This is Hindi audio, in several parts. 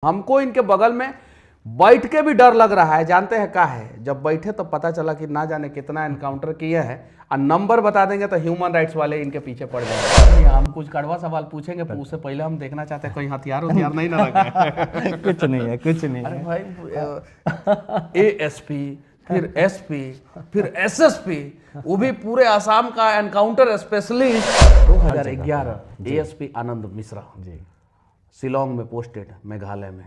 हमको इनके बगल में बैठ के भी डर लग रहा है। जानते हैं क्या है, जब बैठे तो पता चला कि ना जाने कितना एनकाउंटर किए हैं और नंबर बता देंगे तो ह्यूमन राइट्स वाले इनके पीछे पड़ जाएंगे। हम कुछ कड़वा सवाल पूछेंगे, उससे पहले हम देखना चाहते हैं कोई हथियार नहीं ना रखे। कुछ नहीं है, कुछ नहीं अरे है। भाई एएसपी, फिर एसपी, फिर एसएसपी, वो भी पूरे आसाम का एनकाउंटर स्पेशलिस्ट। 2011 एएसपी आनंद मिश्रा जी शिलोंग में पोस्टेड, मेघालय में।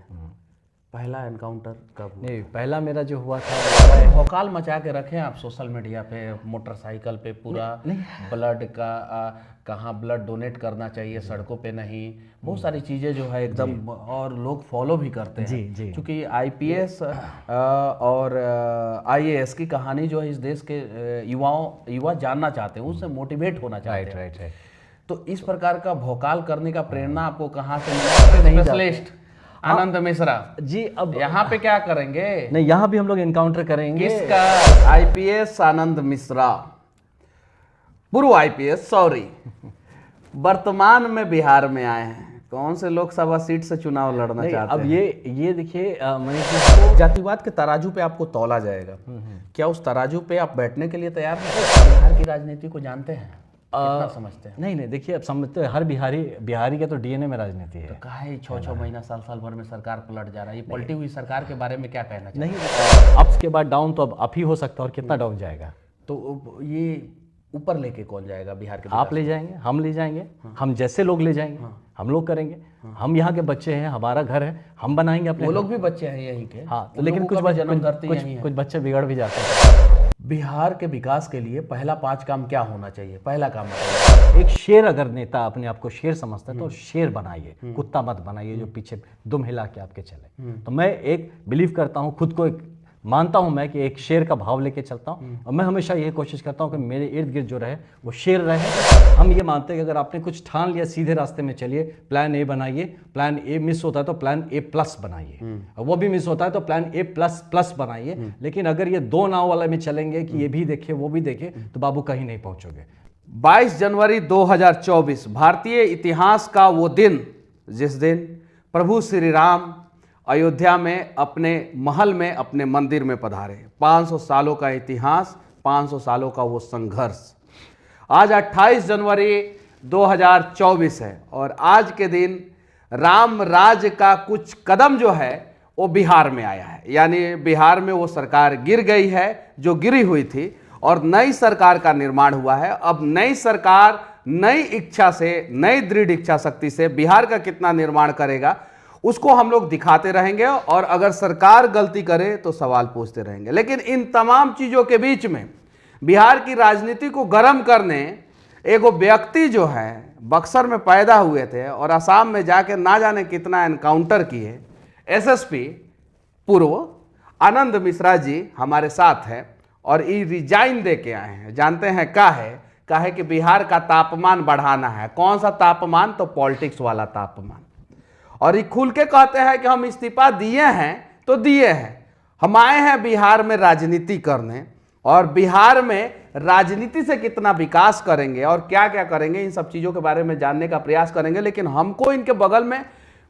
पहला एनकाउंटर कब हुआ? नहीं, पहला मेरा जो हुआ था भौकाल मचा के रखे आप सोशल मीडिया पे, मोटरसाइकिल पे पूरा ब्लड का कहाँ ब्लड डोनेट करना चाहिए, सड़कों पे नहीं, बहुत सारी चीज़ें जो है एकदम, और लोग फॉलो भी करते हैं। जी जी। क्योंकि आईपीएस और आईएएस की कहानी जो है इस देश के युवा जानना चाहते हैं, उससे मोटिवेट होना चाहते हैं। राइट। तो इस प्रकार का भौकाल करने का प्रेरणा आपको कहाँ से मिला? स्पेशलिस्ट आनंद मिश्रा जी। अब यहाँ पे क्या करेंगे? नहीं, यहाँ भी हम लोग एनकाउंटर करेंगे। किसका? आईपीएस आनंद मिश्रा, पूर्व आईपीएस, सॉरी, वर्तमान में बिहार में आए हैं। कौन से लोकसभा सीट से चुनाव लड़ना चाहते अब हैं? ये देखिए मनीष जी, जातिवाद के तराजू पे आपको तौला जाएगा। क्या उस तराजू पे आप बैठने के लिए तैयार हैं? बिहार की राजनीति को जानते हैं, कितना समझते हैं? नहीं, देखिए, अब समझते हैं, हर बिहारी का तो डीएनए में राजनीति है। तो काहे 6-6 महीना, साल भर में सरकार पलट जा रहा है? ये पलटी हुई सरकार के बारे में क्या कहना चाहिए? नहीं, अप्स के बाद डाउन तो अब अप ही हो सकता है, और कितना डाउन जाएगा? तो ये ऊपर लेके कौन जाएगा बिहार के? आप ले जाएंगे, हम ले जाएंगे, हम जैसे लोग ले जाएंगे, हम लोग करेंगे। हम यहाँ के बच्चे हैं, हमारा घर है, हम बनाएंगे अपने। वो लोग भी बच्चे हैं यहीं के। हाँ, तो लेकिन कुछ बच्चे बिगड़ भी जाते हैं। बिहार के विकास के लिए पहला 5 काम क्या होना चाहिए? पहला काम बताइए। एक शेर, अगर नेता अपने आप को शेर समझता है तो शेर बनाइए, कुत्ता मत बनाइए जो पीछे दुम हिला के आपके चले। तो मैं एक बिलीव करता हूँ, खुद को एक मानता हूँ मैं, कि एक शेर का भाव लेके चलता हूँ, और मैं हमेशा यही कोशिश करता हूँ कि मेरे इर्द गिर्द जो रहे वो शेर रहे। हम ये मानते हैं कि अगर आपने कुछ ठान लिया, सीधे रास्ते में चलिए, प्लान ए बनाइए, प्लान ए मिस होता है तो प्लान ए प्लस बनाइए, और वो भी मिस होता है तो प्लान ए प्लस प्लस बनाइए। लेकिन अगर ये 2 नाव वाले में चलेंगे कि ये भी देखे वो भी देखे, तो बाबू कहीं नहीं पहुंचोगे। 22 जनवरी 2024 भारतीय इतिहास का वो दिन, जिस दिन प्रभु श्री राम अयोध्या में अपने महल में, अपने मंदिर में पधारे। 500 सालों का इतिहास, 500 सालों का वो संघर्ष। आज 28 जनवरी 2024 है, और आज के दिन राम राज्य का कुछ कदम जो है वो बिहार में आया है। यानी बिहार में वो सरकार गिर गई है जो गिरी हुई थी, और नई सरकार का निर्माण हुआ है। अब नई सरकार नई इच्छा से, नई दृढ़ इच्छा शक्ति से बिहार का कितना निर्माण करेगा उसको हम लोग दिखाते रहेंगे, और अगर सरकार गलती करे तो सवाल पूछते रहेंगे। लेकिन इन तमाम चीज़ों के बीच में बिहार की राजनीति को गर्म करने एक व्यक्ति जो है बक्सर में पैदा हुए थे और असम में जाके ना जाने कितना एनकाउंटर किए, एसएसपी पूर्व आनंद मिश्रा जी हमारे साथ हैं, और ये रिजाइन दे के आए हैं। जानते हैं क्या है कि बिहार का तापमान बढ़ाना है। कौन सा तापमान? तो पॉलिटिक्स वाला तापमान। और ये खुल के कहते हैं कि हम इस्तीफा दिए हैं तो दिए हैं, हम आए हैं बिहार में राजनीति करने, और बिहार में राजनीति से कितना विकास करेंगे और क्या क्या करेंगे, इन सब चीज़ों के बारे में जानने का प्रयास करेंगे। लेकिन हमको इनके बगल में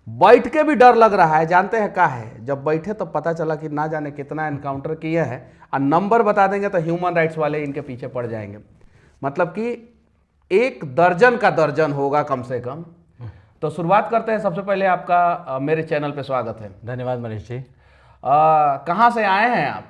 बैठ के भी डर लग रहा है। जानते हैं क्या है, जब बैठे तो पता चला कि ना जाने कितना एनकाउंटर किए हैं, और नंबर बता देंगे तो ह्यूमन राइट्स वाले इनके पीछे पड़ जाएंगे। मतलब कि 1 दर्जन का दर्जन होगा कम से कम। तो शुरुआत करते हैं। सबसे पहले आपका मेरे चैनल पे स्वागत है। धन्यवाद मनीष जी। कहाँ से आए हैं आप?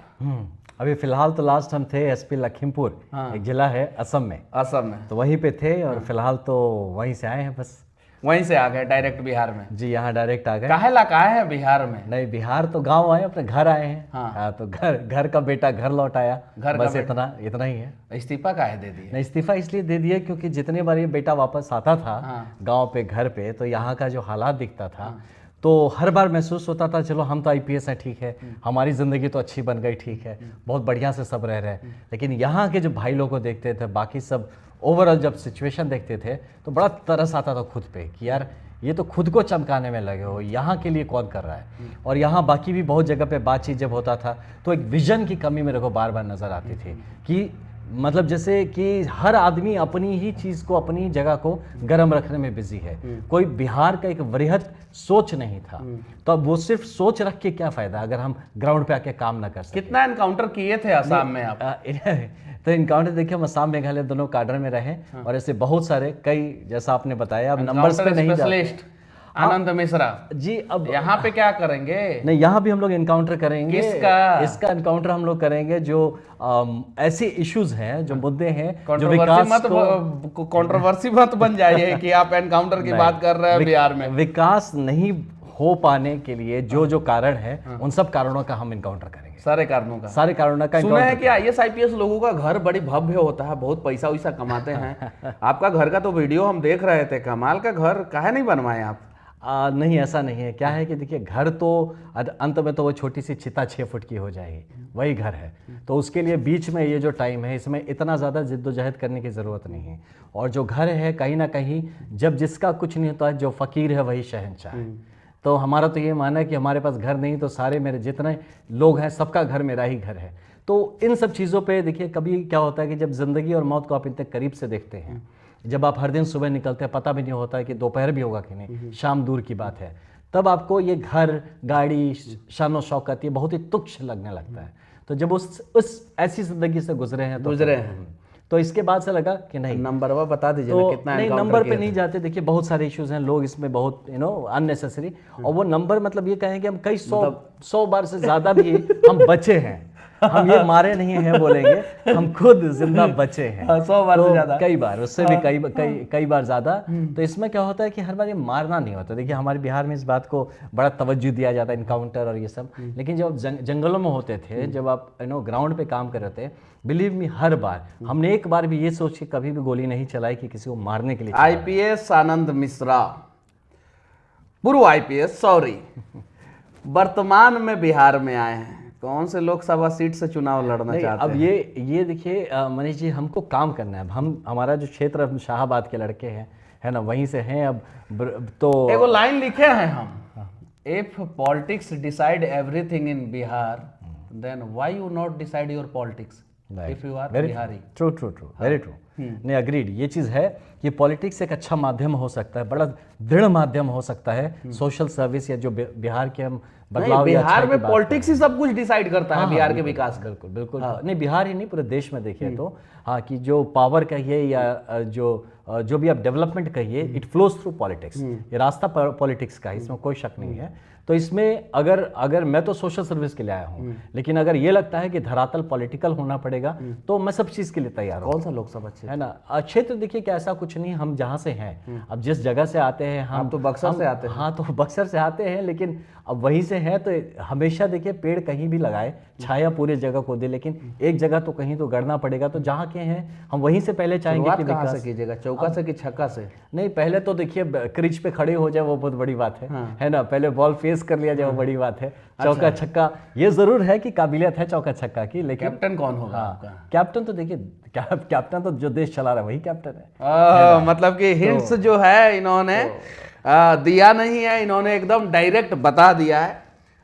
अभी फिलहाल तो लास्ट हम थे एसपी लखीमपुर, एक जिला है असम में। असम में तो वहीं पे थे, और फिलहाल तो वहीं से आए हैं, बस वहीं से आ गए डायरेक्ट बिहार में? जी, यहाँ डायरेक्ट आ गए। काहे ला आए हैं बिहार में? नहीं, बिहार तो गांव आए, अपने घर आए हैं। हाँ, तो घर का बेटा घर लौट आया, बस इतना ही है। इस्तीफा काहे दे दिया? नहीं, इस्तीफा इसलिए दे दिया क्योंकि जितने बार ये बेटा वापस आता था गांव पे, घर पे, तो यहाँ का जो हालात दिखता था, तो हर बार महसूस होता था चलो हम तो आईपीएस हैं, ठीक है, हमारी ज़िंदगी तो अच्छी बन गई, ठीक है, बहुत बढ़िया से सब रह रहे हैं। लेकिन यहाँ के जो भाई लोग को देखते थे, बाकी सब ओवरऑल जब सिचुएशन देखते थे, तो बड़ा तरस आता था खुद पे कि यार ये तो खुद को चमकाने में लगे हो, यहाँ के लिए कौन कर रहा है। और यहाँ बाकी भी बहुत जगह पे बातचीत जब होता था तो एक विजन की कमी मेरे को बार बार नज़र आती थी कि मतलब जैसे कि हर आदमी अपनी ही चीज़ को, अपनी जगह को गर्म रखने में बिजी है। कोई बिहार का एक वृहद सोच नहीं था, तो अब वो सिर्फ सोच रख के क्या फ़ायदा अगर हम ग्राउंड पे आके काम ना कर सकें। कितना एनकाउंटर किए थे असम में आप? तो इनकाउंटर देखिए, हम असम मेघालय दोनों काडर में रहे और ऐसे बहुत सारे कई, जैसा आपने बताया, अब नंबर्स पे नहीं स्पेशलिस्ट आनंद मिश्रा जी। अब यहाँ पे क्या करेंगे? नहीं, यहाँ भी हम लोग इनकाउंटर करेंगे। किसका? इसका इनकाउंटर हम लोग करेंगे जो ऐसे इश्यूज हैं, जो मुद्दे हैं, जो कंट्रोवर्सी मत बन जाइए कि आप एनकाउंटर की बात कर रहे हैं बिहार में। विकास नहीं हो पाने के लिए जो कारण है, उन सब कारणों का हम इनकाउंटर करेंगे। सारे कारणों का सुना है कि आईएएस आईपीएस लोगों का घर बड़ी भव्य होता है, बहुत पैसा वैसा कमाते हैं। आपका घर का तो वीडियो हम देख रहे थे, कमाल का घर काहे नहीं बनवाए आप? नहीं, ऐसा नहीं है। क्या है कि देखिए, घर तो अंत में तो वो छोटी सी चिता 6 फुट की हो जाएगी, वही घर है। तो उसके लिए बीच में ये जो टाइम है, इसमें इतना ज़्यादा जिद्दोजहद करने की ज़रूरत नहीं है। और जो घर है, कहीं ना कहीं जब जिसका कुछ नहीं होता है, जो फ़कीर है वही शहंशाह है। तो हमारा तो ये मानना है कि हमारे पास घर नहीं तो सारे मेरे जितने लोग हैं सबका घर मेरा ही घर है। तो इन सब चीज़ों पे देखिए, कभी क्या होता है कि जब ज़िंदगी और मौत को आप इतने करीब से देखते हैं, जब आप हर दिन सुबह निकलते हैं, पता भी नहीं होता है कि दोपहर भी होगा कि नहीं, शाम दूर की बात है, तब आपको ये घर, गाड़ी, शान और शौकत ये बहुत ही तुच्छ लगने लगता है। तो जब उस ऐसी ज़िंदगी से गुजरे हैं तो इसके बाद से लगा कि नहीं, नंबर बता दीजिए तो कितना नहीं, नंबर पे नहीं जाते। देखिए, बहुत सारे इश्यूज हैं, लोग इसमें बहुत अननेसेसरी, और वो नंबर मतलब ये कहें कि हम कई सौ बार से ज़्यादा भी हम बचे हैं। हम ये मारे नहीं हैं बोलेंगे, हम खुद जिंदा बचे हैं 100 बार से ज्यादा, कई बार, उससे भी कई बार ज्यादा। तो इसमें क्या होता है कि हर बार ये मारना नहीं होता। देखिए, हमारे बिहार में इस बात को बड़ा तवज्जो दिया जाता है, इनकाउंटर और ये सब। लेकिन जब जंगलों में होते थे, जब आप ग्राउंड पे काम कर रहे थे, बिलीव मी, हर बार हमने एक बार भी ये सोच के कभी भी गोली नहीं चलाई कि किसी को मारने के लिए। आईपीएस आनंद मिश्रा, पूर्व आईपीएस, सॉरी, वर्तमान में बिहार में आए हैं, कौन से लोकसभा सीट से चुनाव लड़ना चाहते हैं? अब ये देखिए मनीष जी, हमको काम करना है। हमारा जो क्षेत्र, हम शाहाबाद के लड़के हैं, है ना, वहीं से हैं। अब तो एगो लाइन लिखे हैं हम, if politics decide everything in Bihar, then why you not decide your politics if you are Bihari. True, very true. नहीं, अग्रीड। ये चीज़ है कि पॉलिटिक्स एक अच्छा माध्यम हो सकता है, बड़ा दृढ़ माध्यम हो सकता है, सोशल सर्विस या जो बिहार के हम बदलाव, बिहार में पॉलिटिक्स ही सब कुछ डिसाइड करता है बिहार के विकास का। बिल्कुल। नहीं, बिहार ही नहीं, पूरे देश में देखिए तो हाँ, कि जो पावर कहिए या जो भी आप डेवलपमेंट कहिए, इट फ्लोज थ्रू पॉलिटिक्स। ये रास्ता पॉलिटिक्स का है, इसमें कोई शक नहीं है। तो इसमें अगर मैं तो सोशल सर्विस के लिए आया हूँ, लेकिन अगर ये लगता है कि धरातल पॉलिटिकल होना पड़ेगा, तो मैं सब चीज़ के लिए तैयार हूँ। कौन सा लोकसभा क्षेत्र है ना? क्षेत्र देखिए कि ऐसा कुछ नहीं, हम जहाँ से हैं, अब जिस जगह से आते हैं, हम तो बक्सर से आते हैं। हाँ, तो बक्सर से आते हैं, लेकिन अब वहीं से है तो हमेशा देखिए, पेड़ कहीं भी लगाए, छाया पूरी जगह को दे, लेकिन एक जगह तो कहीं तो गड़ना पड़ेगा। तो जहाँ के हैं हम वहीं से पहले चाहेंगे कि कहाँ से कीजिएगा, चौका से कि छक्का से? नहीं, पहले तो देखिए क्रीज पे खड़े हो जाए, वो बहुत बड़ी बात है ना। पहले बॉल फेस कर लिया जाए, वो बड़ी बात है। चौका छक्का ये जरूर है कि काबिलियत है चौका छक्का की, लेकिन कैप्टन कौन होगा आपका? कैप्टन तो देखिए, कैप्टन तो जो देश चला रहा है वही कैप्टन है। मतलब कि हिंट्स जो है इन्होंने दिया नहीं है, इन्होंने एकदम डायरेक्ट बता दिया है।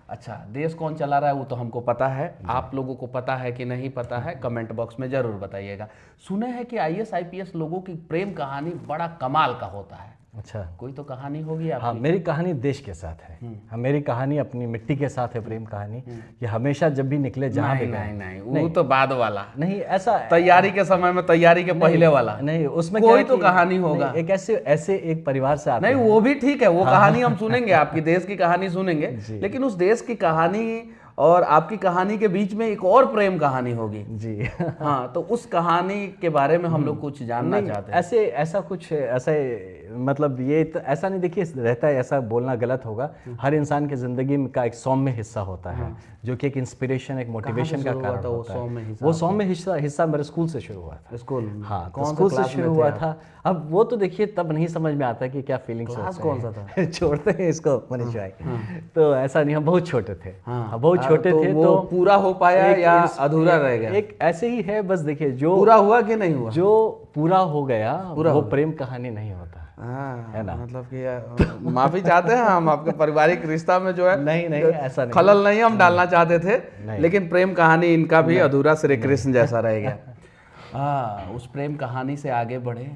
अच्छा, देश कौन चला रहा है वो तो हमको पता है, आप लोगों को पता है कि नहीं पता है, कमेंट बॉक्स में जरूर बताइएगा। सुने हैं कि आईएएस आईपीएस लोगों की प्रेम कहानी बड़ा कमाल का होता है। अच्छा, कोई तो कहानी होगी आपकी? हाँ, मेरी कहानी देश के साथ है। हाँ, मेरी कहानी अपनी मिट्टी के साथ है, प्रेम कहानी। ये हमेशा जब भी निकले, जहाँ भी गए। नहीं, वो तो बाद वाला नहीं, ऐसा तैयारी के समय में, तैयारी के पहले वाला नहीं, उसमें कोई तो कहानी होगा। एक ऐसे एक परिवार से आते नहीं, वो भी ठीक है, वो कहानी हम सुनेंगे, आपकी देश की कहानी सुनेंगे, लेकिन उस देश की कहानी और आपकी कहानी के बीच में एक और प्रेम कहानी होगी जी। हाँ, तो उस कहानी के बारे में हम लोग कुछ जानना चाहते हैं। ऐसा कुछ मतलब ये ऐसा नहीं, देखिए रहता है, ऐसा बोलना गलत होगा। हर इंसान की जिंदगी का एक सौम्य हिस्सा होता है, जो कि एक इंस्पिरेशन, एक मोटिवेशन का कारण होता है। वो सौम्य हिस्सा मेरे स्कूल से शुरू हुआ था। स्कूल? हाँ, स्कूल से शुरू हुआ था। अब वो तो देखिए तब नहीं समझ में आता कि क्या फीलिंग्स होती है। कौन सा था? छोड़ते हैं इसको मनीष भाई। तो ऐसा नहीं, हम बहुत छोटे थे। बहुत छोटे थे, तो पूरा हो पाया या अधूरा रह गया? एक ऐसे ही है बस। देखिए, जो पूरा हुआ कि नहीं हुआ? जो पूरा हो गया वो प्रेम कहानी नहीं होता है ना। मतलब कि माफी चाहते हैं हम, आपके पारिवारिक रिश्ता में जो है नहीं ऐसा नहीं, खलल नहीं हम डालना चाहते थे, लेकिन प्रेम कहानी इनका भी अधूरा श्री कृष्ण जैसा रह गया। उस प्रेम कहानी से आगे बढ़े।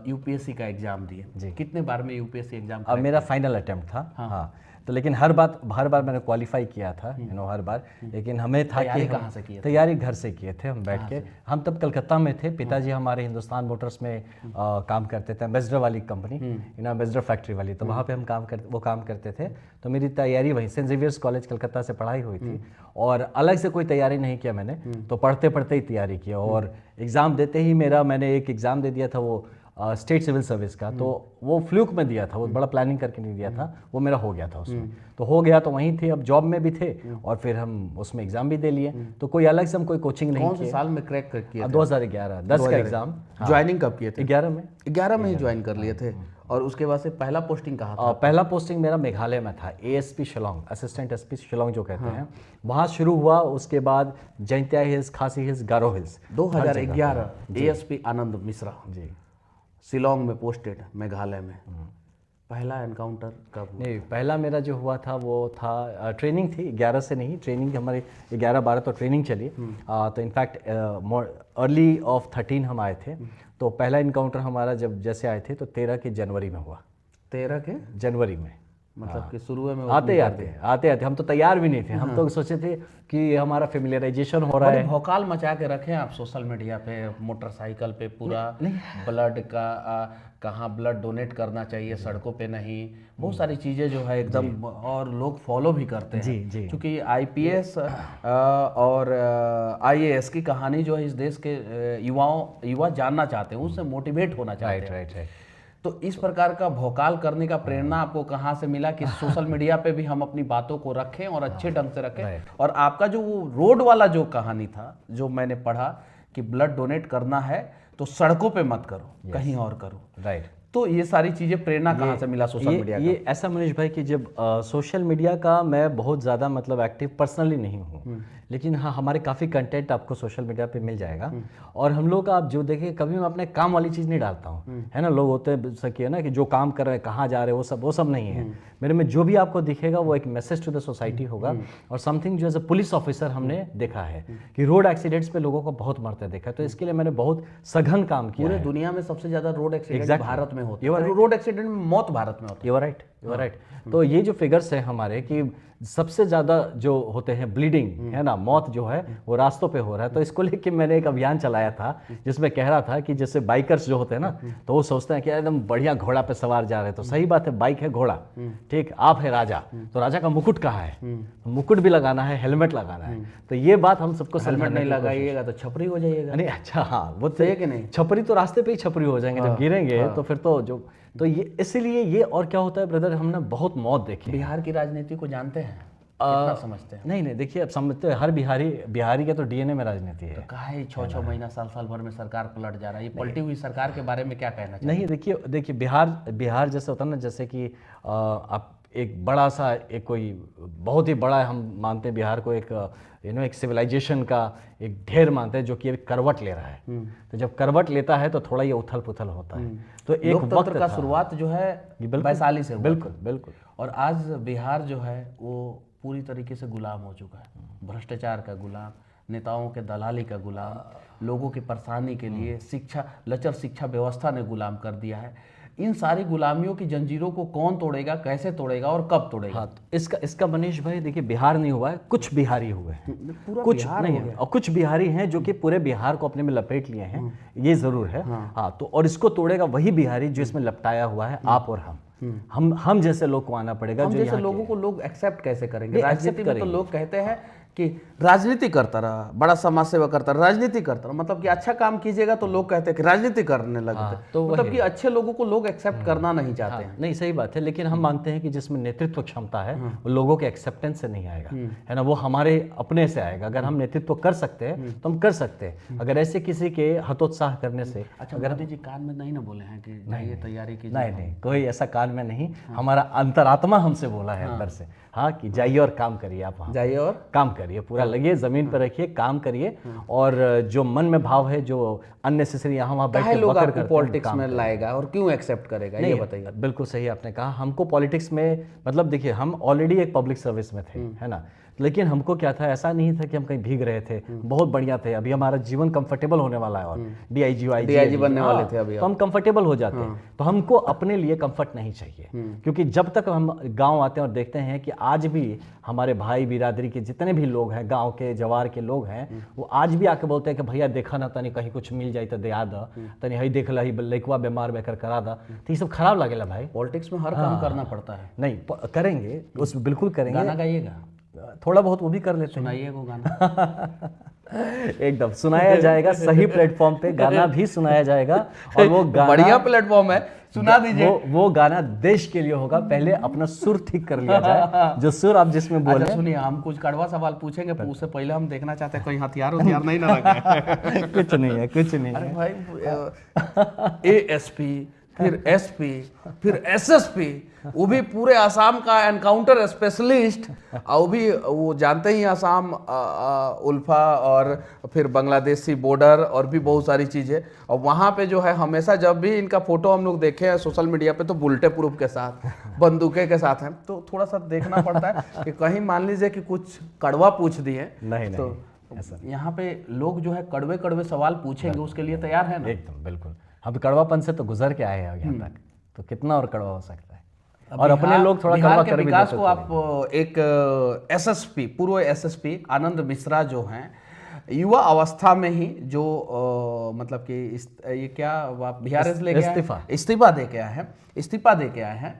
यूपीएससी का एग्जाम दिए, कितने बार में यूपीएससी एग्जाम? अब मेरा फाइनल अटेम्प्ट था। हाँ तो लेकिन हर बार मैंने क्वालिफाई किया था, हर बार। लेकिन हमें था कि कहाँ से किए? तैयारी घर से किए थे हम बैठ के। हम तब कलकत्ता में थे, पिताजी हमारे हिंदुस्तान मोटर्स में काम करते थे, एम्बेसडर वाली कंपनी, एम्बेसडर फैक्ट्री वाली, तो वहाँ पे हम काम करते थे। तो मेरी तैयारी वहीं सेंट जेवियर्स कॉलेज कलकत्ता से पढ़ाई हुई थी, और अलग से कोई तैयारी नहीं किया मैंने, तो पढ़ते पढ़ते ही तैयारी किया। और एग्ज़ाम देते ही मैंने एक एग्ज़ाम दे दिया था, वो स्टेट सिविल सर्विस का, तो वो फ्लूक में दिया था, वो बड़ा प्लानिंग करके नहीं दिया था, वो मेरा हो गया था उसमें। तो हो गया तो वहीं थे, अब जॉब में भी थे, और फिर हम उसमें एग्जाम भी दे लिए। तो कोई अलग से हम कोई कोचिंग नहीं किया। कौन से साल में क्रैक किया? 2011 10 का एग्जाम। ज्वाइनिंग कब किए थे? 11 में ही ज्वाइन कर लिए थे। और उसके बाद से पहला पोस्टिंग कहाँ था? पहला पोस्टिंग मेरा मेघालय में था, ASP Shillong, assistant SP Shillong जो कहते हैं, वहाँ शुरू हुआ। उसके बाद जैंतिया हिल्स, खासी हिल्स, गारो हिल्स। 2011 ASP आनंद मिश्रा जी, शिलोंग में पोस्टेड, मेघालय में। पहला एनकाउंटर कब हुआ? नहीं, पहला मेरा जो हुआ था वो था ट्रेनिंग थी, 11 से नहीं, ट्रेनिंग हमारी 11-12 तो ट्रेनिंग चली। तो इनफैक्ट अर्ली ऑफ 13 हम आए थे। तो पहला इनकाउंटर हमारा जब जैसे आए थे तो 13 के जनवरी में हुआ। 13 के जनवरी में, मतलब कि शुरू में आते हम तो तैयार भी नहीं थे। हम तो सोचे थे कि हमारा फेमिलियराइजेशन हो रहा है। भौकाल मचा के रखे आप सोशल मीडिया पे, मोटरसाइकिल पे पूरा ब्लड का कहाँ ब्लड डोनेट करना चाहिए, सड़कों पे नहीं, बहुत सारी चीज़ें जो है एकदम, और लोग फॉलो भी करते हैं जी। क्योंकि IPS और IAS की कहानी जो है इस देश के युवा जानना चाहते हैं, उससे मोटिवेट होना चाहते हैं। राइट। तो इस प्रकार का भौकाल करने का प्रेरणा आपको कहाँ से मिला कि सोशल मीडिया पे भी हम अपनी बातों को रखें और अच्छे ढंग से रखें? और आपका जो वो रोड वाला जो कहानी था, जो मैंने पढ़ा कि ब्लड डोनेट करना है तो सड़कों पे मत करो, कहीं और करो। राइट। तो ये सारी चीज़ें प्रेरणा कहाँ से मिला सोशल मीडिया का? ये ऐसा मनीष भाई कि जब सोशल मीडिया का मैं बहुत ज़्यादा मतलब एक्टिव पर्सनली नहीं हूँ, लेकिन हाँ हमारे काफ़ी कंटेंट आपको सोशल मीडिया पे मिल जाएगा। और हम लोग आप जो देखें, कभी मैं अपने काम वाली चीज़ नहीं डालता हूँ, है ना। लोग होते हैं सकी है ना कि जो काम कर रहे हैं, कहाँ जा रहे हैं, वो सब नहीं है मेरे में। जो भी आपको दिखेगा वो एक मैसेज टू द सोसाइटी होगा। और समथिंग जो एज अ पुलिस ऑफिसर हमने देखा है कि रोड एक्सीडेंट्स पे लोगों को बहुत मरते देखा, तो इसके लिए मैंने बहुत सघन काम किया। पूरे दुनिया में सबसे ज़्यादा रोड एक्सीडेंट भारत में होते हैं। रोड एक्सीडेंट में मौत भारत में होती है। You are right. तो ये जो फिगर्स हैं हमारे कि सबसे ज़्यादा जो होते हैं ब्लीडिंग, है ना, मौत जो है वो रास्तों पे हो रहा है। तो इसको लेके मैंने एक अभियान चलाया था जिसमें कह रहा था कि जैसे बाइकर्स जो होते हैं ना, तो वो सोचते हैं कि एकदम बढ़िया घोड़ा पे सवार जा रहे हैं। तो सही बात है, बाइक है घोड़ा, ठीक, आप है राजा, तो राजा का मुकुट कहाँ है? मुकुट भी लगाना है, हेलमेट लगाना है। तो ये बात हम सबको हेलमेट नहीं लगाइएगा तो छपरी हो जाइएगा। नहीं, अच्छा, हाँ वो सही है कि नहीं? छपरी तो रास्ते पे ही छपरी हो जाएंगे जब गिरेंगे। तो फिर तो ये इसीलिए ये। और क्या होता है ब्रदर, हमने बहुत मौत देखी। बिहार की राजनीति को जानते हैं, कितना समझते हैं? नहीं, देखिए अब समझते हैं, हर बिहारी का तो DNA में राजनीति है। तो काहे 6-6 महीना, साल भर में सरकार पलट जा रहा है? ये पलटी हुई सरकार के बारे में क्या कहना चाहिए? नहीं, देखिए बिहार जैसे होता है ना, जैसे कि आप एक बड़ा सा एक कोई बहुत ही बड़ा, हम मानते हैं बिहार को एक एक सिविलाइजेशन का एक ढेर मानते हैं, जो कि एक करवट ले रहा है। तो जब करवट लेता है तो थोड़ा ये उथल पुथल होता है। तो एक वक्त का शुरुआत जो है वैशाली से हुआ। बिल्कुल। और आज बिहार जो है वो पूरी तरीके से गुलाम हो चुका है, भ्रष्टाचार का गुलाम, नेताओं के दलाली का गुलाम, लोगों की परेशानी के लिए लचर शिक्षा व्यवस्था ने गुलाम कर दिया है। इन सारी गुलामियों की जंजीरों को कौन तोड़ेगा, कैसे तोड़ेगा और कब तोड़ेगा? हाँ, तो इसका मनीष भाई देखिए, बिहार नहीं हुआ है, कुछ बिहारी हुए हैं, कुछ नहीं है, और कुछ बिहारी हैं जो कि पूरे बिहार को अपने में लपेट लिए हैं, ये जरूर है। हाँ, तो और इसको तोड़ेगा वही बिहारी जो इसमें लपटाया हुआ है, आप और हम जैसे लोग को आना पड़ेगा। हम जैसे लोगों को लोग एक्सेप्ट कैसे करेंगे? राजनीति में तो लोग कहते हैं कि राजनीति करता रहा, बड़ा समाज सेवा करता रहा, राजनीति करता रहा, मतलब कि अच्छा काम कीजिएगा तो लोग कहते हैं कि राजनीति करने लगते हैं। तो मतलब कि अच्छे लोगों को लोग एक्सेप्ट करना नहीं चाहते हैं। नहीं, सही बात है, लेकिन हम मानते हैं कि जिसमें नेतृत्व क्षमता है वो लोगों के एक्सेप्टेंस से नहीं आएगा, है ना, वो हमारे अपने से आएगा। अगर हम नेतृत्व कर सकते हैं तो हम कर सकते हैं। अगर ऐसे किसी के हतोत्साह करने से, अच्छा, मोदी जी कान में नहीं ना बोले हैं कि नहीं तैयारी की? नहीं, कोई ऐसा कान में नहीं, हमारा अंतरात्मा हमसे बोला है अंदर से, हाँ, कि जाइए और काम करिए, आप वहाँ जाइए और काम करिए, पूरा लगिए, जमीन पर रखिए, काम करिए। और जो मन में भाव है, जो अननेसेसरी यहाँ वहाँ बैठ के लोग आपको पॉलिटिक्स में लाएगा और क्यों एक्सेप्ट करेगा, ये बताइए। बिल्कुल सही आपने कहा, हमको पॉलिटिक्स में मतलब देखिए, हम ऑलरेडी एक पब्लिक सर्विस में थे, है ना, लेकिन हमको क्या था, ऐसा नहीं था कि हम कहीं भीग रहे थे, बहुत बढ़िया थे, अभी हमारा जीवन कंफर्टेबल होने वाला है और DIG बनने वाले थे अभी तो हम कंफर्टेबल हो जाते हैं। तो हमको अपने लिए कंफर्ट नहीं चाहिए, क्योंकि जब तक हम गांव आते हैं और देखते हैं कि आज भी हमारे भाई बिरादरी के जितने भी लोग हैं, गांव के जवार के लोग हैं, वो आज भी आके बोलते हैं कि भैया देखा ना तनी कहीं कुछ मिल जाए तो दिया दा, तनी हई देख ला, लइकवा बीमार बेकर करा दा, तो ये सब खराब लगेला भाई। पॉलिटिक्स में हर काम करना पड़ता है। नहीं करेंगे, उस बिल्कुल करेंगे। गाना गाइएगा, थोड़ा बहुत वो भी कर लेते हैं। सुनाइए वो गाना। एकदम सुनाया जाएगा, सही प्लेटफॉर्म पे गाना भी सुनाया जाएगा, और वो गाना बढ़िया प्लेटफॉर्म है, सुना दीजिए। वो गाना देश के लिए होगा। पहले अपना सुर ठीक कर लिया जाए, जो सुर आप जिसमें बोले। अच्छा सुनिए, हम कुछ कड़वा सवाल पूछेंगे, उससे पहले हम देखना चाहते हैं कोई हथियार नहीं ना रखे। कुछ नहीं है, कुछ नहीं अरे है। भाई ASP, फिर SP, फिर SSP, वो भी पूरे आसाम का एनकाउंटर स्पेशलिस्ट, और भी वो जानते ही आसाम उल्फा और फिर बांग्लादेशी बॉर्डर और भी बहुत सारी चीज़ें। और वहाँ पे जो है हमेशा जब भी इनका फोटो हम लोग देखे हैं सोशल मीडिया पे, तो बुलेट प्रूफ के साथ, बंदूकें के साथ हैं, तो थोड़ा सा देखना पड़ता है कि कहीं मान लीजिए कि कुछ कड़वा पूछ दिए। नहीं तो यहाँ पे लोग जो है कड़वे कड़वे सवाल पूछेंगे, उसके लिए तैयार है ना? एकदम बिल्कुल। हम कड़वापन से तो गुजर के आए हैं यहाँ तक, तो कितना और कड़वा हो सकता है। और अपने लोग थोड़ा बिहार कड़वा के कर भी विकास देते को आप एक SSP, पूर्व SSP आनंद मिश्रा जो हैं, युवा अवस्था में ही जो मतलब कि ये क्या आप बिहार से लेके इस्तीफा दे के आए हैं, इस्तीफा दे के आए हैं,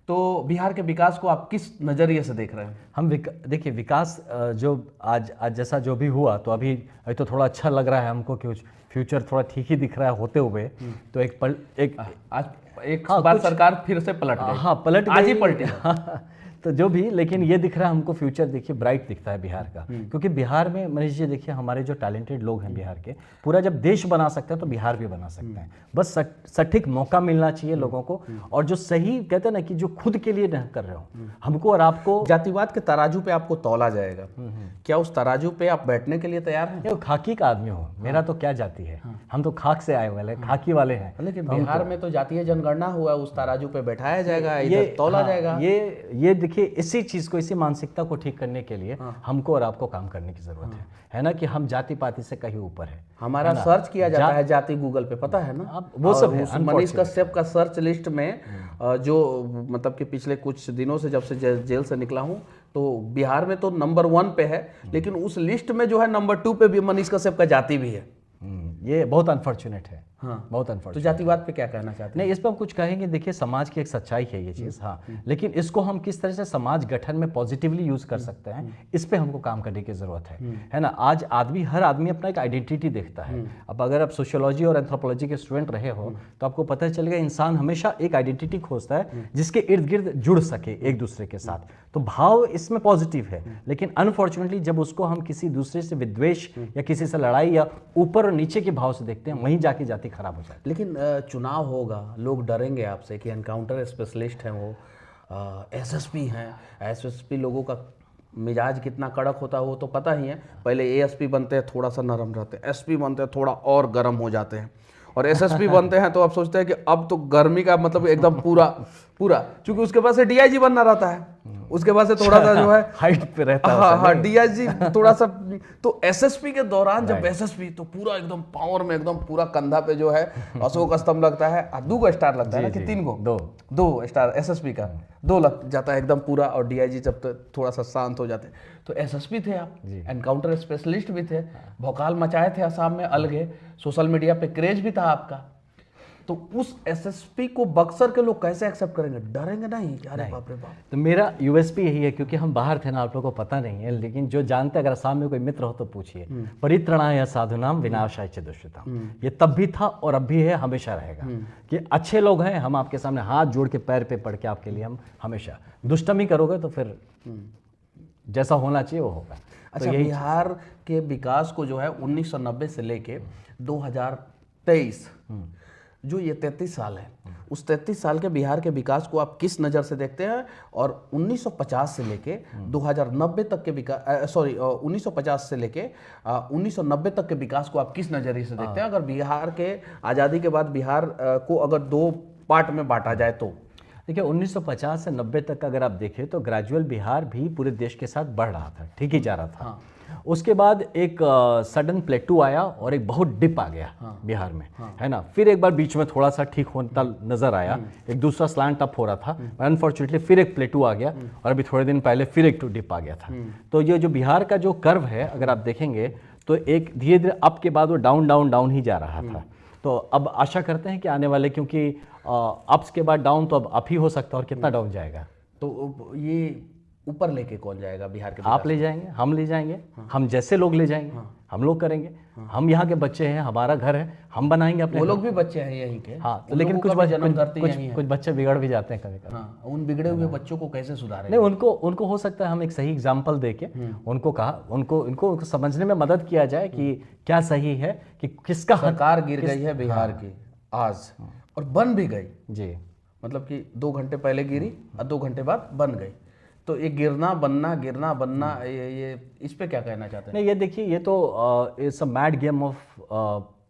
तो बिहार के विकास को आप किस नज़रिए से देख रहे हैं? हम देखिए विकास जो आज जैसा जो भी हुआ, तो अभी तो थोड़ा अच्छा लग रहा है हमको कि फ्यूचर थोड़ा ठीक ही दिख रहा है होते हुए। तो आज एक बार सरकार फिर से पलट गई। हाँ, पलट आज ही पलटी। तो जो भी, लेकिन ये दिख रहा है हमको फ्यूचर देखिए ब्राइट दिखता है बिहार का, क्योंकि बिहार में मनीष जी देखिए हमारे जो टैलेंटेड लोग हैं बिहार के, पूरा जब देश बना सकते हैं तो बिहार भी बना सकते हैं। बस सटीक मौका मिलना चाहिए लोगों को, और जो सही कहते हैं ना कि जो खुद के लिए नहीं कर रहे हो, हमको और आपको जातिवाद के तराजू पे आपको तौला जाएगा, क्या उस तराजू पे आप बैठने के लिए तैयार हैं? खाकी का आदमी हो, मेरा तो क्या जाति है, हम तो खाक से आए वाले खाकी वाले हैं। लेकिन बिहार में तो जातीय जनगणना हुआ, उस तराजू पे बैठाया जाएगा, इधर तौला जाएगा। ये देखिए इसी चीज को, इसी मानसिकता को ठीक करने के लिए हमको और आपको काम करने की जरूरत है ना, कि हम जाति पाति से कहीं ऊपर है। हमारा सर्च किया जाता है जाति गूगल पे, पता है ना? वो सब है। मनीष कश्यप का सर्च लिस्ट में जो मतलब कि पिछले कुछ दिनों से जब से जेल से निकला हूँ, तो बिहार में तो नंबर 1 पे है, लेकिन उस लिस्ट में जो है नंबर 2 पे भी मनीष कश्यप का जाति भी है। ये बहुत अनफॉर्चुनेट है। हाँ, बहुत अनफॉर्चुनेट। तो जातिवाद पे क्या कहना चाहते हैं? नहीं, इस पर हम कुछ कहेंगे। देखिए समाज की एक सच्चाई है ये चीज़, हाँ, लेकिन इसको हम किस तरह से समाज गठन में पॉजिटिवली यूज कर सकते हैं, इस पे हमको काम करने की जरूरत है ना। आज हर आदमी अपना एक आइडेंटिटी देखता है। अब अगर आप सोशियोलॉजी और एंथ्रोपोलॉजी के स्टूडेंट रहे हो तो आपको पता चलेगा इंसान हमेशा एक आइडेंटिटी खोजता है जिसके इर्द गिर्द जुड़ सके एक दूसरे के साथ। तो भाव इसमें पॉजिटिव है, लेकिन अनफॉर्चुनेटली जब उसको हम किसी दूसरे से विद्वेष या किसी से लड़ाई या ऊपर और नीचे के भाव से देखते हैं, वहीं जाके जाति खराब हो जाती है। लेकिन चुनाव होगा, लोग डरेंगे आपसे कि एनकाउंटर स्पेशलिस्ट हैं वो, SSP हैं। SSP लोगों का मिजाज कितना कड़क होता है वो तो पता ही है। पहले ASP बनते हैं थोड़ा सा नरम रहते हैं, SP बनते हैं थोड़ा और गर्म हो जाते हैं, और SSP बनते हैं तो आप सोचते हैं कि अब तो गर्मी का मतलब एकदम पूरा, क्योंकि उसके पास से DIG बनना रहता है, उसके बाद से थोड़ा सा जो है हाइट पे रहता है। हाँ, DIG थोड़ा सा। तो SSP के दौरान जब SSP तो पूरा एकदम पावर में, एकदम पूरा कंधा पे जो है अशोक स्तंभ लगता है, 2 स्टार लगता है ना, कि 3 गो? 2 स्टार SSP का 2 लग जाता है एकदम पूरा, और DIG जब थोड़ा सा शांत हो जाते हैं। तो SSP थे आप, एनकाउंटर स्पेशलिस्ट भी थे, भौकाल मचाए थे असम में अलग, सोशल मीडिया पे क्रेज भी था आपका। तो उस SSP को बक्सर के लोग कैसे एक्सेप्ट करेंगे? डरेंगे नहीं? अरे बाप रे बाप। तो मेरा USP यही है, क्योंकि हम बाहर थे ना, आप लोगों को पता नहीं है, लेकिन जो जानते, अगर असम में कोई मित्र हो तो पूछिए। परित्रणाय साधुनाम विनाशाय च दुष्कृताम, ये तब भी था और अब भी है, हमेशा रहेगा। कि अच्छे लोग हैं, हम आपके सामने हाथ जोड़ के पैर पे पड़ के आपके लिए हम हमेशा। दुष्टमी करोगे तो फिर जैसा होना चाहिए वो होगा। अच्छा, तो बिहार के विकास को जो है 1990 से लेके 2023 जो ये 33 साल है, उस 33 साल के बिहार के विकास को आप किस नज़र से देखते हैं? और 1950 से लेके 2090 तक के विकास 1950 से लेके 1990 तक के विकास को आप किस नज़रिए से देखते हैं? अगर बिहार के आज़ादी के बाद बिहार को अगर 2 पार्ट में बांटा जाए तो? देखिए 1950 से 90 तक अगर आप देखें तो ग्रेजुअल बिहार भी पूरे देश के साथ बढ़ रहा था, ठीक ही जा रहा था। उसके बाद एक सडन प्लेटू आया और एक बहुत डिप आ गया बिहार में, है ना। फिर एक बार बीच में थोड़ा सा ठीक होता नजर आया, एक दूसरा स्लैंट अप हो रहा था, अनफॉर्चुनेटली फिर एक प्लेटू आ गया और अभी थोड़े दिन पहले फिर एक डिप आ गया था। तो ये जो बिहार का जो कर्व है अगर आप देखेंगे तो एक धीरे धीरे अप के बाद वो डाउन डाउन डाउन ही जा रहा था। तो अब आशा करते हैं कि आने वाले, क्योंकि अप्स के बाद डाउन तो अब अप ही हो सकता है, और कितना डाउन जाएगा। तो ये ऊपर लेके कौन जाएगा बिहार के? आप ले जाएंगे, हम ले जाएंगे, हम जैसे लोग ले जाएंगे, हम लोग करेंगे। हम यहाँ के बच्चे हैं, हमारा घर है, हम बनाएंगे अपने। वो लोग भी बच्चे हैं यहीं के। हाँ, तो लेकिन कुछ बच्चे बिगड़ भी जाते हैं कभी कभी। हाँ, उन बिगड़े हुए बच्चों को कैसे सुधारें? नहीं, उनको हो सकता है हम एक सही एग्जाम्पल देके उनको समझने में मदद किया जाए कि क्या सही है, कि किसका सरकार गिर गई है बिहार की आज, और बन भी गई जी। मतलब कि 2 घंटे पहले गिरी और 2 घंटे बाद बन गई। तो ये गिरना बनना ये इस पे क्या कहना चाहते हैं? नहीं, ये देखिए, ये तो it's a mad game of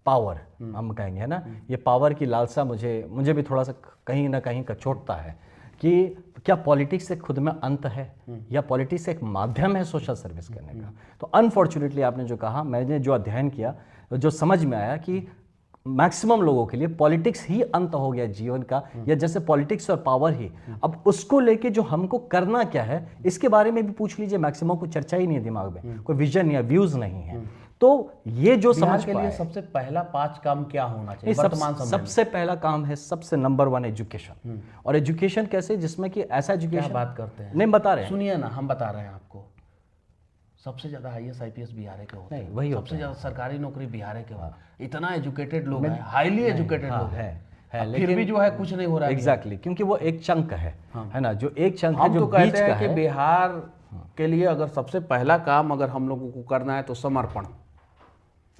power हम कहेंगे, है ना। ये पावर की लालसा मुझे भी थोड़ा सा कहीं ना कहीं कचोटता है कि क्या पॉलिटिक्स एक खुद में अंत है, या पॉलिटिक्स एक माध्यम है सोशल सर्विस करने का। तो अनफॉर्चुनेटली आपने जो कहा, मैंने जो अध्ययन किया, जो समझ में आया कि मैक्सिमम लोगों के लिए पॉलिटिक्स ही अंत हो गया जीवन का, या जैसे पॉलिटिक्स और पावर ही। अब उसको लेके जो हमको करना क्या है इसके बारे में भी पूछ लीजिए, मैक्सिमम को चर्चा ही नहीं है दिमाग में, कोई विजन या व्यूज नहीं है। तो ये जो समझ के लिए सबसे पहला 5 काम क्या होना चाहिए वर्तमान समय में? सबसे पहला काम है, सबसे नंबर 1 एजुकेशन। और एजुकेशन कैसे, जिसमें कि ऐसा एजुकेशन बात करते हैं, नहीं बता रहे हैं, सुनिए ना, हम बता रहे हैं आपको। सबसे ज्यादा IAS IPS बिहार के होते हैं, वही सबसे ज्यादा सरकारी नौकरी बिहार के होता है। इतना एजुकेटेड लोग हैं, हाईली एजुकेटेड लोग हैं, फिर भी जो है कुछ नहीं हो रहा है। एग्जैक्टली, क्योंकि वो एक चंक है ना, जो एक चंक है, जो जो कहते हैं कि बिहार के लिए अगर सबसे पहला काम अगर हम लोगों को करना है तो समर्पण,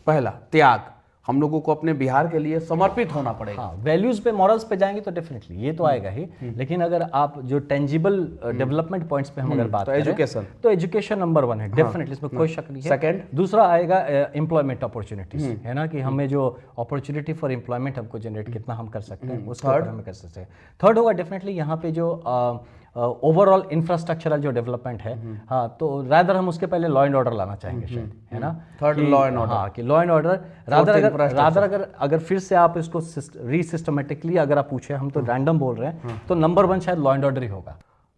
पहला त्याग, हम लोगों को अपने बिहार के लिए समर्पित होना पड़ेगा। हाँ, वैल्यूज पे, मॉरल्स पे जाएंगे तो डेफिनेटली ये तो आएगा ही। लेकिन अगर आप जो टेंजिबल डेवलपमेंट पॉइंट्स पे हम अगर बात करें तो एजुकेशन नंबर 1 है, डेफिनेटली, इसमें कोई शक नहीं है। सेकंड, दूसरा आएगा एम्प्लॉयमेंट अपॉर्चुनिटीज, है ना, कि हमें जो अपॉर्चुनिटी फॉर एम्प्लॉयमेंट हमको जनरेट कितना हम कर सकते हैं, उसके ऊपर हमें कर सकते हैं। थर्ड होगा डेफिनेटली यहाँ पे जो ओवरऑल इंफ्रास्ट्रक्चरल जो डेवलपमेंट है। हाँ, तो रादर हम उसके पहले लॉ एंड ऑर्डर लाना चाहेंगे शायद, है ना। Third, law and order. हाँ, कि लॉ एंड ऑर्डर रादर अगर फिर से आप इसको रीसिस्टमेटिकली अगर आप पूछे, हम तो रैंडम बोल रहे हैं, तो नंबर 1 शायद लॉ एंड ऑर्डर ही होगा।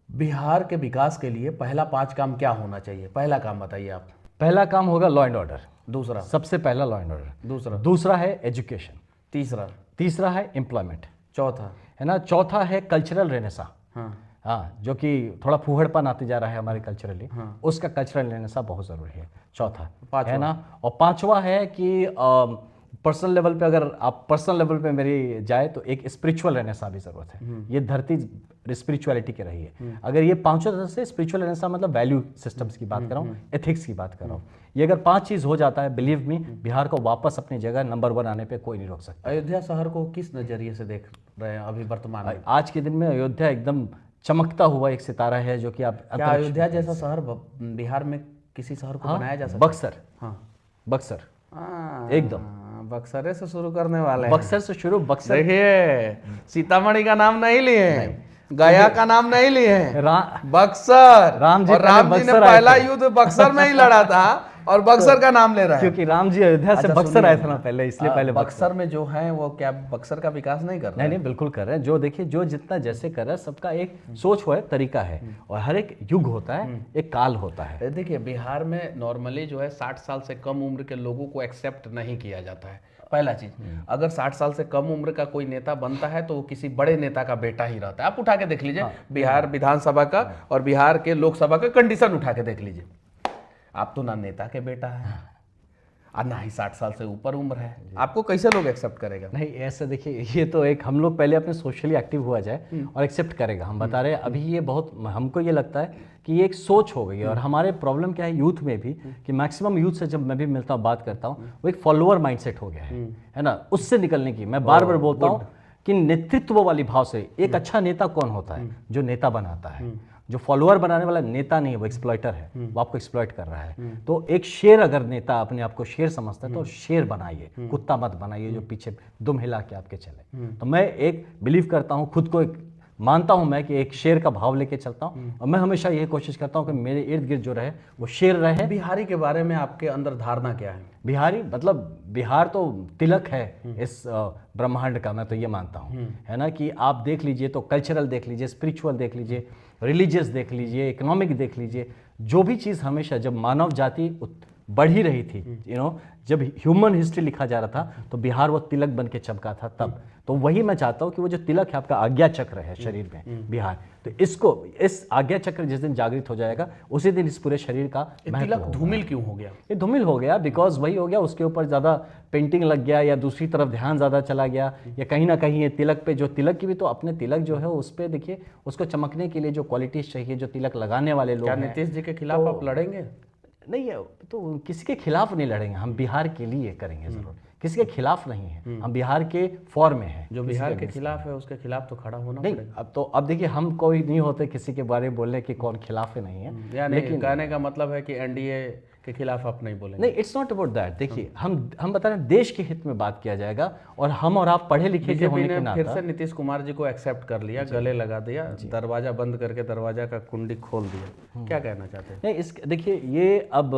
बिहार के विकास के लिए पहला 5 काम क्या होना चाहिए? पहला काम बताइए आप। पहला काम होगा लॉ एंड ऑर्डर। दूसरा, सबसे पहला लॉ एंड ऑर्डर। दूसरा है एजुकेशन। तीसरा है एम्प्लॉयमेंट। चौथा है ना, चौथा है कल्चरल रेनेसा। हाँ, जो कि थोड़ा फूहड़पन आते जा रहा है हमारे कल्चरली, उसका कल्चरल रेनेसा बहुत जरूरी है, चौथा, है ना। और पांचवा है कि पर्सनल लेवल पे, अगर आप पर्सनल लेवल पे मेरी जाए तो एक स्पिरिचुअल रेनेसा भी जरूरत है। ये धरती स्पिरिचुअलिटी की रही है। अगर ये पांचों तरह से, स्पिरिचुअल रेनेसा मतलब वैल्यू सिस्टम्स की बात कर रहा हूँ, एथिक्स की बात कर रहा हूँ, ये अगर 5 चीज हो जाता है, बिलीव मी, बिहार को वापस अपनी जगह नंबर 1 आने पे कोई नहीं रोक सकता। अयोध्या शहर को किस नजरिए से देख रहे हैं अभी वर्तमान में? आज के दिन में अयोध्या एकदम चमकता हुआ एक सितारा है, जो कि आप, क्या अयोध्या जैसा शहर बिहार में किसी शहर को बनाया जा सकता है? बक्सर, बक्सर एकदम बक्सर से शुरू करने वाले हैं। बक्सर से शुरू, बक्सर। देखिए, सीतामढ़ी का नाम नहीं लिए, गया का नाम नहीं लिए, बक्सर। राम जी ने पहला युद्ध बक्सर में ही लड़ा था और बक्सर का नाम ले रहा है, क्योंकि राम जी अयोध्या से बक्सर आए थे ना पहले, इसलिए पहले बक्सर में जो है वो क्या बक्सर का विकास नहीं कर रहे? नहीं, बिल्कुल कर रहे हैं। जो देखिए, जो जितना जैसे कर रहा है, सबका एक सोच हो, तरीका है, और हर एक युग होता है, एक काल होता है। देखिए, बिहार में नॉर्मली जो है 60 साल से कम उम्र के लोगों को एक्सेप्ट नहीं किया जाता है। पहला चीज, अगर 60 साल से कम उम्र का कोई नेता बनता है तो वो किसी बड़े नेता का बेटा ही रहता है। आप उठा के देख लीजिए, बिहार विधानसभा का और बिहार के लोकसभा का कंडीशन उठा के देख लीजिए, आप तो ना नेता के बेटा है और ना ही 60 साल से ऊपर उम्र है। आपको कैसे लोग एक्सेप्ट करेगा? नहीं, ऐसा देखिए, ये तो एक हम लोग पहले अपने सोशली एक्टिव हुआ जाए और एक्सेप्ट करेगा। हम बता रहे हैं अभी, ये बहुत हमको ये लगता है कि ये एक सोच हो गई है। और हमारे प्रॉब्लम क्या है यूथ में भी, कि मैक्सिमम यूथ से जब मैं भी मिलता हूँ, बात करता हूँ, वो एक फॉलोअर माइंडसेट हो गया है ना। उससे निकलने की मैं बार बार बोलता हूँ कि नेतृत्व वाली भाव से, एक अच्छा नेता कौन होता है? जो नेता बनाता है। जो फॉलोअर बनाने वाला नेता नहीं है, वो एक्सप्लॉइटर है, वो आपको एक्सप्लॉइट कर रहा है। तो एक शेर, अगर नेता अपने आप को शेर समझता है तो शेर बनाइए, कुत्ता मत बनाइए जो पीछे दुम हिला के आपके चले। तो मैं एक बिलीव करता हूँ, खुद को एक मानता हूं मैं कि एक शेर का भाव लेके चलता हूं, और मैं हमेशा यही कोशिश करता हूं कि मेरे इर्द गिर्द जो रहे वो शेर रहे। बिहारी के बारे में आपके अंदर धारणा क्या है? बिहारी मतलब बिहार तो तिलक है इस ब्रह्मांड का, मैं तो ये मानता हूँ, है ना, कि आप देख लीजिए तो कल्चरल देख लीजिए, स्पिरिचुअल देख लीजिए, रिलीजियस देख लीजिए, इकोनॉमिक देख लीजिए, जो भी चीज़ हमेशा जब मानव जाति बढ़ ही रही थी, जब ह्यूमन हिस्ट्री लिखा जा रहा था तो बिहार वो तिलक बन के चमका था तब। तो वही मैं चाहता हूँ कि वो जो तिलक है आपका आज्ञा चक्र है शरीर में बिहार, तो इसको, इस आज्ञा चक्र जिस दिन जागृत हो जाएगा उसी दिन इस पूरे शरीर का तिलक धूमिल क्यों हो गया? ये धूमिल हो गया बिकॉज वही हो गया, उसके ऊपर ज़्यादा पेंटिंग लग गया, या दूसरी तरफ ध्यान ज़्यादा चला गया, या कहीं ना कहीं ये तिलक पे, जो तिलक की भी तो अपने तिलक जो है उस पर देखिए, उसको चमकने के लिए जो क्वालिटीज चाहिए, जो तिलक लगाने वाले लोग क्या हैं। नीतीश जी के खिलाफ आप लड़ेंगे? नहीं, तो किसी के खिलाफ नहीं लड़ेंगे, हम बिहार के लिए करेंगे जरूर, किसी के खिलाफ नहीं है, हम बिहार के फॉर में हैं। जो बिहार के खिलाफ है उसके खिलाफ तो खड़ा होना नहीं, पड़ेगा। अब देखिए, हम कोई नहीं होते किसी के बारे में बोलने कि कौन खिलाफ है नहीं है, यानी कहने का मतलब है कि एनडीए के खिलाफ आप नहीं बोलेंगे? नहीं, इट्स नॉट अबाउट दैट। देखिए, हम बता रहे हैं देश के हित में बात किया जाएगा, और हम और आप पढ़े लिखे के होने के नाते फिर से नीतीश कुमार जी को एक्सेप्ट कर लिया, गले लगा दिया, दरवाजा बंद करके दरवाजा का कुंडी खोल दिया, क्या कहना चाहते हैं? नहीं, इस देखिए, ये अब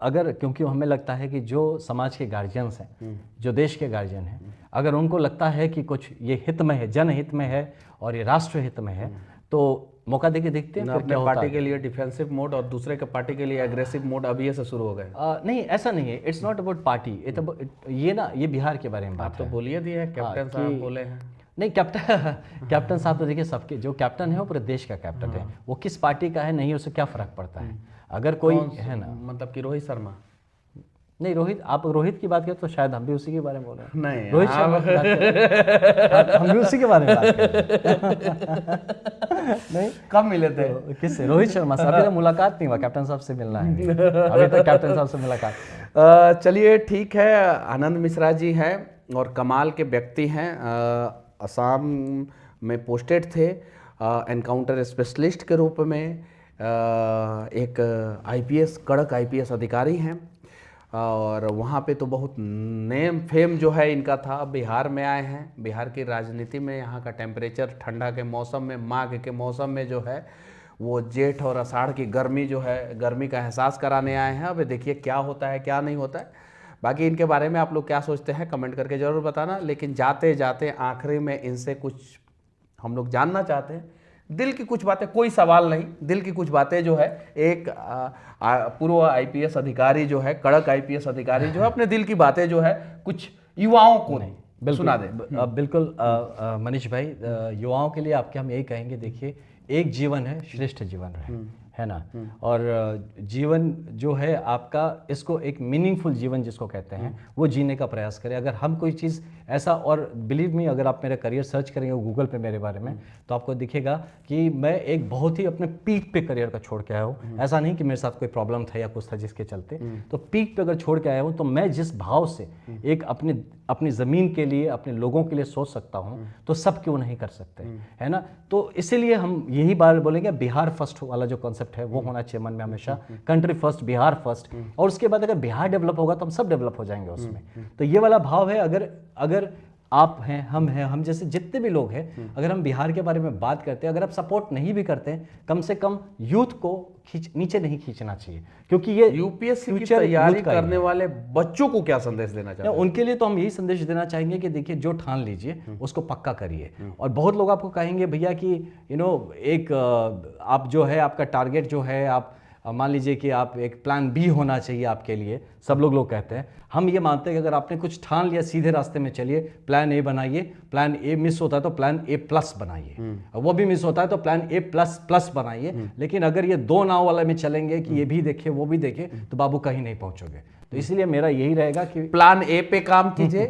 अगर, क्योंकि हमें लगता है कि जो समाज के गार्जियंस हैं, जो देश के गार्जियन हैं, अगर उनको लगता है कि कुछ ये हित में है, जनहित में है और ये राष्ट्र हित में है, तो मौका देके देखते हैं अपने पार्टी के लिए डिफेंसिव मोड और दूसरे के पार्टी के लिए एग्रेसिव मोड अभी से शुरू हो गए। नहीं, ऐसा नहीं है, इट्स नॉट अबाउट पार्टी, ये ना, ये बिहार के बारे में बात तो है। बोलिए दिए कैप्टन साहब बोले हैं। नहीं, कैप्टन साहब तो देखिए, सबके जो कैप्टन है वो पूरे देश का कैप्टन है, वो किस पार्टी का है नहीं, उससे क्या फर्क पड़ता है। अगर कोई है ना, मतलब कि रोहित शर्मा? नहीं, रोहित, आप रोहित की बात करें तो शायद हम भी उसी के बारे में बोल रहे हैं। नहीं, रोहित शर्मा की बात कर हम भी उसी के बारे में बात कर रहे हैं। नहीं, कब मिले थे? किससे? रोहित शर्मा से अभी तक मुलाकात नहीं हुआ, कैप्टन साहब से मिलना है अभी तक, कैप्टन साहब से मुलाकात। चलिए ठीक है, आनंद मिश्रा जी हैं और कमाल के व्यक्ति हैं, असम में पोस्टेड थे एनकाउंटर स्पेशलिस्ट के रूप में, एक आईपीएस, कड़क आईपीएस अधिकारी हैं, और वहाँ पे तो बहुत नेम फेम जो है इनका था। बिहार में आए हैं, बिहार की राजनीति में यहाँ का टेम्परेचर ठंडा के मौसम में, माघ के मौसम में जो है वो जेठ और आषाढ़ की गर्मी जो है, गर्मी का एहसास कराने आए हैं। अब देखिए क्या होता है क्या नहीं होता है। बाकी इनके बारे में आप लोग क्या सोचते हैं कमेंट करके ज़रूर बताना। लेकिन जाते जाते आखिरी में इनसे कुछ हम लोग जानना चाहते हैं, दिल की कुछ बातें, कोई सवाल नहीं, दिल की कुछ बातें जो है एक पूर्व आईपीएस अधिकारी जो है, कड़क आईपीएस अधिकारी जो है, अपने दिल की बातें जो है कुछ युवाओं को सुना दे। बिल्कुल मनीष भाई, युवाओं के लिए आपके हम यही कहेंगे, देखिए, एक जीवन है, श्रेष्ठ जीवन है ना, और जीवन जो है आपका, इसको एक मीनिंगफुल जीवन जिसको कहते हैं वो जीने का प्रयास करें। अगर हम कोई चीज़ ऐसा, और बिलीव मी, अगर आप मेरा करियर सर्च करेंगे गूगल पे मेरे बारे में, तो आपको दिखेगा कि मैं एक बहुत ही अपने पीक पे करियर का छोड़ के आया हूँ। ऐसा नहीं कि मेरे साथ कोई प्रॉब्लम था या कुछ था जिसके चलते, तो पीक पे अगर छोड़ के आया हूँ, तो मैं जिस भाव से एक अपनी ज़मीन के लिए, अपने लोगों के लिए सोच सकता हूँ, तो सब क्यों नहीं कर सकते, है ना। तो इसीलिए हम यही बार बोलेंगे, बिहार फर्स्ट वाला जो कॉन्सेप्ट है वो होना चाहिए मन में हमेशा, कंट्री फर्स्ट, बिहार फर्स्ट, और उसके बाद अगर बिहार डेवलप होगा तो हम सब डेवलप हो जाएंगे उसमें। तो ये वाला भाव है। अगर आप हैं, हम जैसे जितने भी लोग हैं, अगर हम बिहार के बारे में बात करते हैं, अगर आप सपोर्ट नहीं भी करते हैं, कम से कम यूथ को नीचे नहीं खींचना चाहिए, क्योंकि ये यूपीएससी की तैयारी करने वाले बच्चों को क्या संदेश देना चाहते हैं? उनके लिए तो हम यही संदेश देना चाहेंगे कि देखिए, जो ठान लीजिए उसको पक्का करिए। और बहुत लोग आपको कहेंगे भैया कि एक आप जो है, आपका टारगेट जो है, आप मान लीजिए कि आप एक प्लान बी होना चाहिए आपके लिए, सब लोग कहते हैं। हम ये मानते हैं कि अगर आपने कुछ ठान लिया, सीधे रास्ते में चलिए, प्लान ए बनाइए, प्लान ए मिस होता है तो प्लान ए प्लस बनाइए, वो भी मिस होता है तो प्लान ए प्लस प्लस बनाइए। लेकिन अगर ये दो नाव वाले में चलेंगे कि ये भी देखे वो भी देखे, तो बाबू कहीं नहीं पहुंचोगे। तो इसलिए मेरा यही रहेगा कि प्लान ए पे काम कीजिए,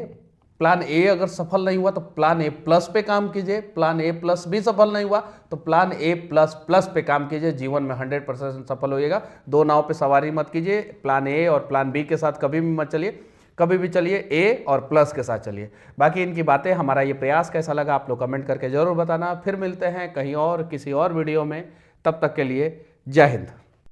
प्लान ए अगर सफल नहीं हुआ तो प्लान ए प्लस पे काम कीजिए, प्लान ए प्लस भी सफल नहीं हुआ तो प्लान ए प्लस प्लस पे काम कीजिए। जीवन में 100% सफल होइएगा। दो नाव पे सवारी मत कीजिए, प्लान ए और प्लान बी के साथ कभी भी मत चलिए, कभी भी चलिए ए और प्लस के साथ चलिए। बाकी इनकी बातें, हमारा ये प्रयास कैसा लगा आप लोग कमेंट करके जरूर बताना। फिर मिलते हैं कहीं और किसी और वीडियो में, तब तक के लिए जय हिंद।